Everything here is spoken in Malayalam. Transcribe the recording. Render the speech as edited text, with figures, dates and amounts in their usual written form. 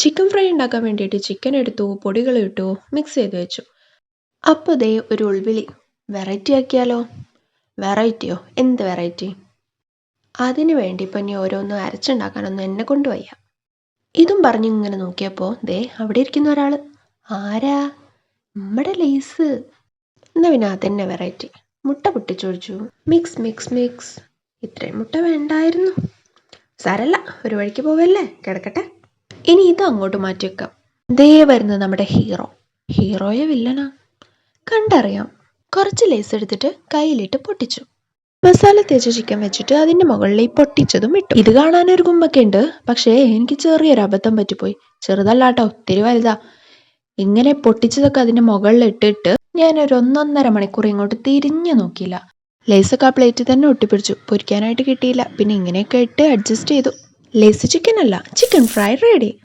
ചിക്കൻ ഫ്രൈ ഉണ്ടാക്കാൻ വേണ്ടിയിട്ട് ചിക്കൻ എടുത്തു, പൊടികൾ ഇട്ടു, മിക്സ് ചെയ്ത് വെച്ചു. അപ്പോൾ ദേ ഒരു ഉൾവിളി, വെറൈറ്റി ആക്കിയാലോ? വെറൈറ്റിയോ? എന്ത് വെറൈറ്റി? അതിനു വേണ്ടി ഇപ്പം ഇനി ഓരോന്നും അരച്ചുണ്ടാക്കാനൊന്നും എന്നെ കൊണ്ട് വയ്യ. ഇതും പറഞ്ഞ് ഇങ്ങനെ നോക്കിയപ്പോൾ ദേ അവിടെ ഇരിക്കുന്ന ഒരാൾ. ആരാ? നമ്മുടെ ലേസ്. എന്നാ പിന്നെ അതന്നെ വെറൈറ്റി. മുട്ട പൊട്ടിച്ചൊഴിച്ചു. Mix mix mix. ഇത്രയും മുട്ട വേണ്ടായിരുന്നു. സാരല്ല, ഒരു വഴിക്ക് പോവല്ലേ, കിടക്കട്ടെ. ഇനി ഇത് അങ്ങോട്ട് മാറ്റി വെക്കാം. ദേ വരുന്നത് നമ്മുടെ ഹീറോ. ഹീറോയെ വില്ലനാ? കണ്ടറിയാം. കുറച്ച് ലേസ് എടുത്തിട്ട് കയ്യിലിട്ട് പൊട്ടിച്ചു. മസാല തേച്ച ചിക്കൻ വെച്ചിട്ട് അതിന്റെ മുകളിൽ ഈ പൊട്ടിച്ചതും ഇട്ടു. ഇത് കാണാനൊരു കുമ്പൊക്കെ ഉണ്ട്, പക്ഷേ എനിക്ക് ചെറിയൊരു അബദ്ധം പറ്റിപ്പോയി. ചെറുതല്ലാട്ടോ, ഒത്തിരി വലുതാ. ഇങ്ങനെ പൊട്ടിച്ചതൊക്കെ അതിന്റെ മുകളിൽ ഇട്ടിട്ട് ഞാനൊരു 1.5 മണിക്കൂർ ഇങ്ങോട്ട് തിരിഞ്ഞു നോക്കിയില്ല. ലേസൊക്കെ ആ പ്ലേറ്റിൽ തന്നെ ഒട്ടിപ്പിടിച്ചു. പൊരിക്കാനായിട്ട് കിട്ടിയില്ല. പിന്നെ ഇങ്ങനെയൊക്കെ ഇട്ട് അഡ്ജസ്റ്റ് ചെയ്തു. ലേസ് ചിക്കൻ അല്ല, ചിക്കൻ ഫ്രൈ റെഡി.